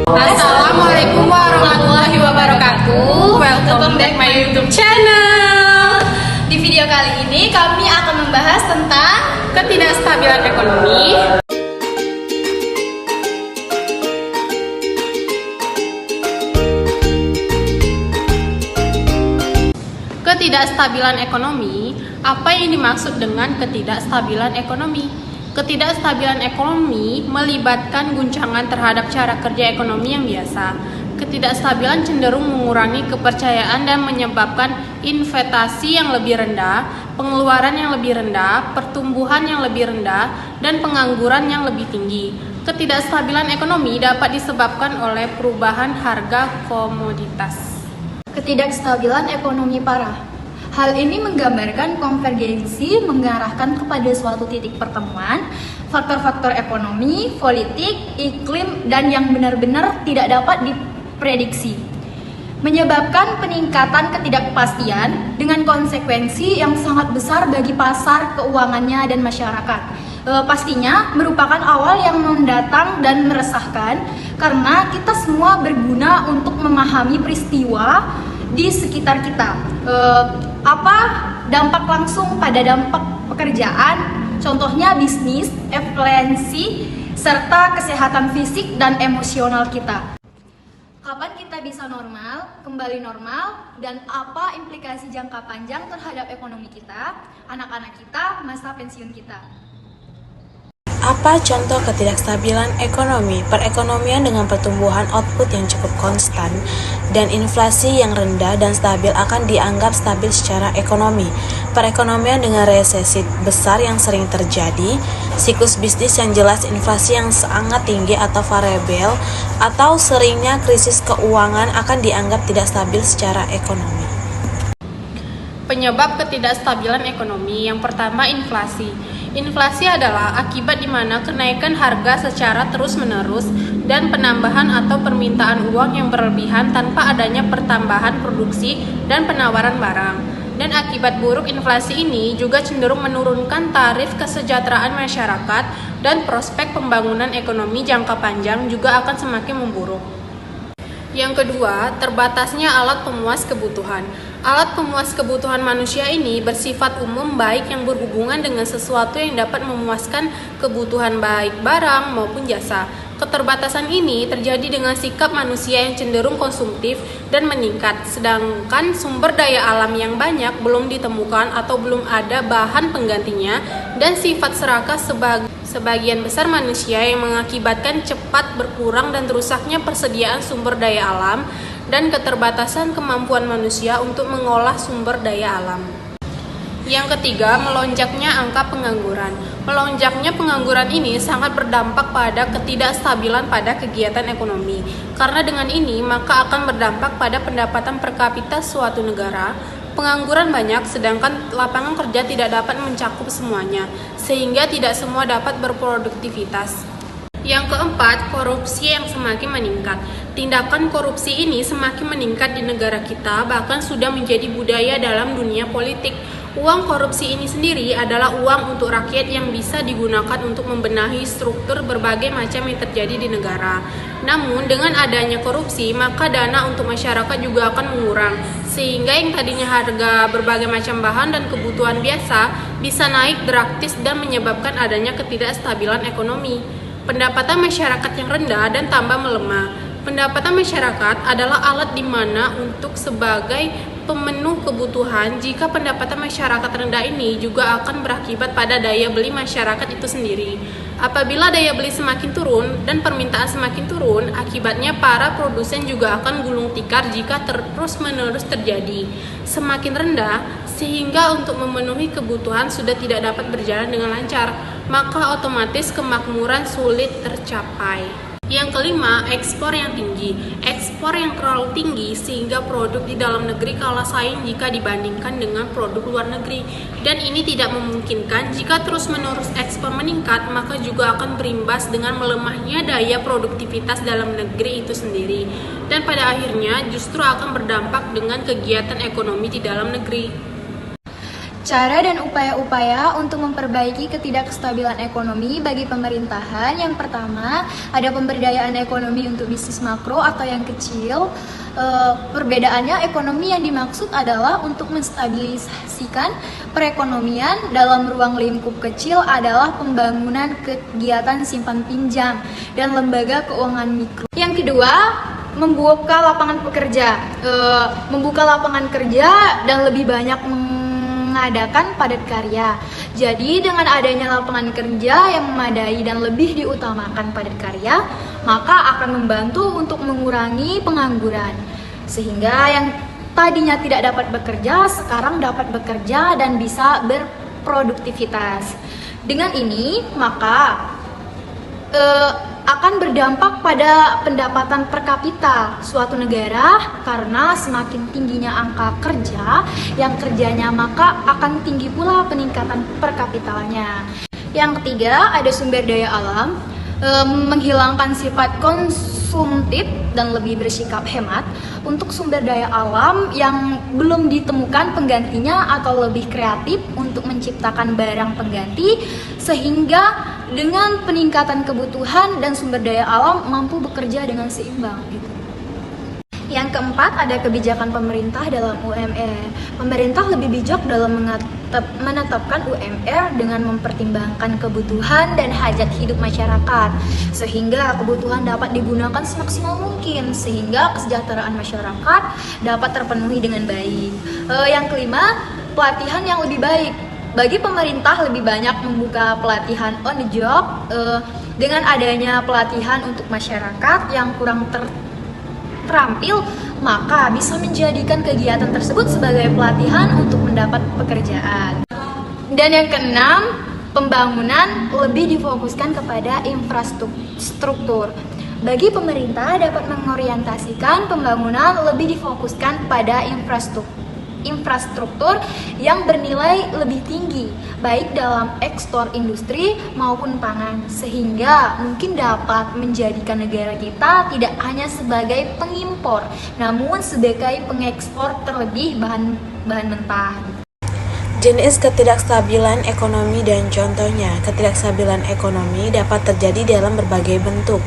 Assalamualaikum warahmatullahi wabarakatuh. Welcome back my YouTube channel. Di video kali ini kami akan membahas tentang Ketidakstabilan ekonomi. Ketidakstabilan ekonomi. Apa yang dimaksud dengan ketidakstabilan ekonomi? Ketidakstabilan ekonomi melibatkan guncangan terhadap cara kerja ekonomi yang biasa. Ketidakstabilan cenderung mengurangi kepercayaan dan menyebabkan investasi yang lebih rendah, pengeluaran yang lebih rendah, pertumbuhan yang lebih rendah, dan pengangguran yang lebih tinggi. Ketidakstabilan ekonomi dapat disebabkan oleh perubahan harga komoditas. ketidakstabilan ekonomi parah. Hal ini menggambarkan konvergensi mengarahkan kepada suatu titik pertemuan faktor-faktor ekonomi, politik, iklim, dan yang benar-benar tidak dapat diprediksi, menyebabkan peningkatan ketidakpastian dengan konsekuensi yang sangat besar bagi pasar keuangannya dan masyarakat. Pastinya merupakan awal yang mendatang dan meresahkan karena kita semua berguna untuk memahami peristiwa di sekitar kita. Apa dampak langsung pada dampak pekerjaan, contohnya bisnis, efisiensi, serta kesehatan fisik dan emosional kita. Kapan kita bisa normal, kembali normal, dan apa implikasi jangka panjang terhadap ekonomi kita, anak-anak kita, masa pensiun kita. Apa contoh ketidakstabilan ekonomi? Perekonomian dengan pertumbuhan output yang cukup konstan dan inflasi yang rendah dan stabil akan dianggap stabil secara ekonomi. Perekonomian dengan resesi besar yang sering terjadi, siklus bisnis yang jelas, inflasi yang sangat tinggi atau variabel, atau seringnya krisis keuangan akan dianggap tidak stabil secara ekonomi. Penyebab ketidakstabilan ekonomi yang pertama, inflasi. Inflasi adalah akibat di mana kenaikan harga secara terus-menerus dan penambahan atau permintaan uang yang berlebihan tanpa adanya pertambahan produksi dan penawaran barang. Dan akibat buruk inflasi ini juga cenderung menurunkan taraf kesejahteraan masyarakat dan prospek pembangunan ekonomi jangka panjang juga akan semakin memburuk. Yang kedua, terbatasnya alat pemuas kebutuhan. Alat pemuas kebutuhan manusia ini bersifat umum baik yang berhubungan dengan sesuatu yang dapat memuaskan kebutuhan baik barang maupun jasa. Keterbatasan ini terjadi dengan sikap manusia yang cenderung konsumtif dan meningkat, sedangkan sumber daya alam yang banyak belum ditemukan atau belum ada bahan penggantinya, dan sifat serakah sebagian besar manusia yang mengakibatkan cepat berkurang dan rusaknya persediaan sumber daya alam dan keterbatasan kemampuan manusia untuk mengolah sumber daya alam. Yang ketiga, melonjaknya angka pengangguran. Melonjaknya pengangguran ini sangat berdampak pada ketidakstabilan pada kegiatan ekonomi. Karena dengan ini, maka akan berdampak pada pendapatan per kapita suatu negara. Pengangguran banyak, sedangkan lapangan kerja tidak dapat mencakup semuanya, sehingga tidak semua dapat berproduktivitas. Yang keempat, korupsi yang semakin meningkat. Tindakan korupsi ini semakin meningkat di negara kita, bahkan sudah menjadi budaya dalam dunia politik. Uang korupsi ini sendiri adalah uang untuk rakyat yang bisa digunakan untuk membenahi struktur berbagai macam yang terjadi di negara. Namun dengan adanya korupsi, maka dana untuk masyarakat juga akan mengurang, sehingga yang tadinya harga berbagai macam bahan dan kebutuhan biasa bisa naik drastis dan menyebabkan adanya ketidakstabilan ekonomi. Pendapatan masyarakat yang rendah dan tambah melemah. Pendapatan masyarakat adalah alat di mana untuk sebagai pemenuh kebutuhan. Jika pendapatan masyarakat rendah ini juga akan berakibat pada daya beli masyarakat itu sendiri. Apabila daya beli semakin turun dan permintaan semakin turun, akibatnya para produsen juga akan gulung tikar jika terus-menerus terjadi semakin rendah, sehingga untuk memenuhi kebutuhan sudah tidak dapat berjalan dengan lancar, maka otomatis kemakmuran sulit tercapai. Yang kelima, ekspor yang tinggi. Ekspor yang terlalu tinggi sehingga produk di dalam negeri kalah saing jika dibandingkan dengan produk luar negeri. Dan ini tidak memungkinkan. Jika terus-menerus ekspor meningkat, maka juga akan berimbas dengan melemahnya daya produktivitas dalam negeri itu sendiri. Dan pada akhirnya justru akan berdampak dengan kegiatan ekonomi di dalam negeri. Cara dan upaya-upaya untuk memperbaiki ketidakstabilan ekonomi bagi pemerintahan. Yang pertama, ada pemberdayaan ekonomi untuk bisnis makro atau yang kecil. Perbedaannya, ekonomi yang dimaksud adalah untuk menstabilisasikan perekonomian dalam ruang lingkup kecil adalah pembangunan kegiatan simpan pinjam dan lembaga keuangan mikro. Yang kedua, membuka lapangan pekerja, membuka lapangan kerja dan lebih banyak mengadakan padat karya. Jadi dengan adanya lapangan kerja yang memadai dan lebih diutamakan padat karya, maka akan membantu untuk mengurangi pengangguran. Sehingga yang tadinya tidak dapat bekerja, sekarang dapat bekerja dan bisa berproduktivitas. Dengan ini, maka akan berdampak pada pendapatan per kapita suatu negara karena semakin tingginya angka kerja yang kerjanya maka akan tinggi pula peningkatan per kapitalnya. Yang ketiga, ada sumber daya alam, menghilangkan sifat konsumtif dan lebih bersikap hemat untuk sumber daya alam yang belum ditemukan penggantinya atau lebih kreatif untuk menciptakan barang pengganti sehingga dengan peningkatan kebutuhan dan sumber daya alam mampu bekerja dengan seimbang gitu. Yang keempat, ada kebijakan pemerintah dalam UMR. Pemerintah lebih bijak dalam menetapkan UMR dengan mempertimbangkan kebutuhan dan hajat hidup masyarakat sehingga kebutuhan dapat digunakan semaksimal mungkin sehingga kesejahteraan masyarakat dapat terpenuhi dengan baik. Yang kelima, pelatihan yang lebih baik. Bagi pemerintah lebih banyak membuka pelatihan on the job dengan adanya pelatihan untuk masyarakat yang kurang terampil, maka bisa menjadikan kegiatan tersebut sebagai pelatihan untuk mendapat pekerjaan. Dan yang keenam, pembangunan lebih difokuskan kepada infrastruktur. Bagi pemerintah dapat mengorientasikan pembangunan lebih difokuskan pada infrastruktur yang bernilai lebih tinggi, baik dalam ekspor industri maupun pangan, sehingga mungkin dapat menjadikan negara kita tidak hanya sebagai pengimpor, namun sebagai pengekspor terlebih bahan mentah. Jenis ketidakstabilan ekonomi dan contohnya. Ketidakstabilan ekonomi dapat terjadi dalam berbagai bentuk.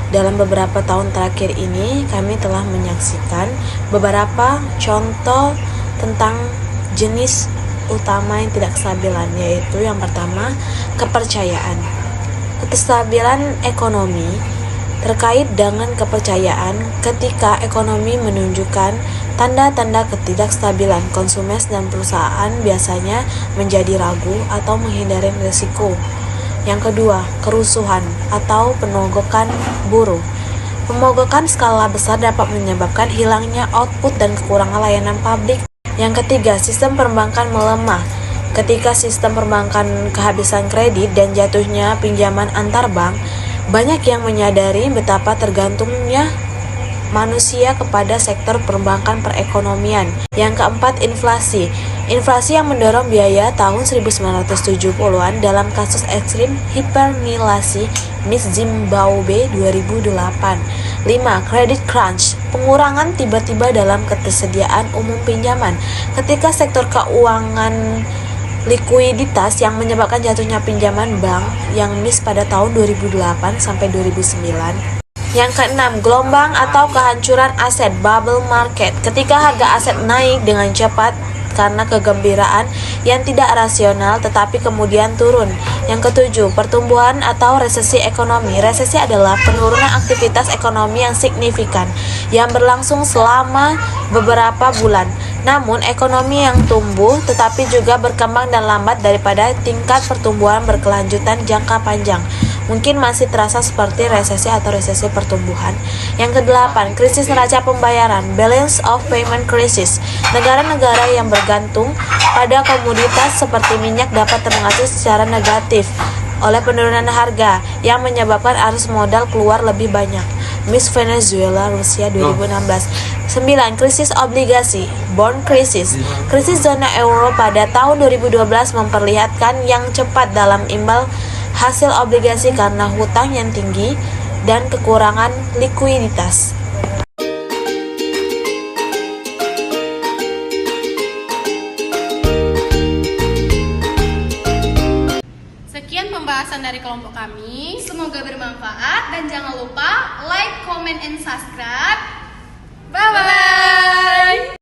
Dalam beberapa tahun terakhir ini, kami telah menyaksikan beberapa contoh tentang jenis utama yang tidak stabilan, yaitu yang pertama, kepercayaan. Kestabilan ekonomi terkait dengan kepercayaan. Ketika ekonomi menunjukkan tanda-tanda ketidakstabilan, konsumen dan perusahaan biasanya menjadi ragu atau menghindari risiko. Yang kedua, kerusuhan atau pemogokan buruh. Pemogokan skala besar dapat menyebabkan hilangnya output dan kekurangan layanan publik. Yang ketiga, sistem perbankan melemah. Ketika sistem perbankan kehabisan kredit dan jatuhnya pinjaman antar bank, banyak yang menyadari betapa tergantungnya manusia kepada sektor perbankan perekonomian. Yang keempat, inflasi. Inflasi yang mendorong biaya tahun 1970-an dalam kasus ekstrim hiperinflasi Miss Zimbabwe 2008. 5. Credit crunch. Pengurangan tiba-tiba dalam ketersediaan umum pinjaman. Ketika sektor keuangan likuiditas yang menyebabkan jatuhnya pinjaman bank yang miss pada tahun 2008 sampai 2009. Yang keenam, gelombang atau kehancuran aset bubble market. Ketika harga aset naik dengan cepat karena kegembiraan yang tidak rasional tetapi kemudian turun. Yang ketujuh, pertumbuhan atau resesi ekonomi. Resesi adalah penurunan aktivitas ekonomi yang signifikan yang berlangsung selama beberapa bulan. Namun ekonomi yang tumbuh tetapi juga berkembang dan lambat daripada tingkat pertumbuhan berkelanjutan jangka panjang. Mungkin masih terasa seperti resesi atau resesi pertumbuhan. Yang kedelapan, krisis neraca pembayaran, balance of payment crisis. Negara-negara yang bergantung pada komoditas seperti minyak dapat terpengaruh secara negatif oleh penurunan harga yang menyebabkan arus modal keluar lebih banyak. Miss Venezuela, Rusia 2016. 9. Krisis obligasi, bond crisis. Krisis zona euro pada tahun 2012 memperlihatkan yang cepat dalam imbal hasil obligasi karena hutang yang tinggi dan kekurangan likuiditas. pembahasan dari kelompok kami. Semoga bermanfaat dan jangan lupa like, comment, and subscribe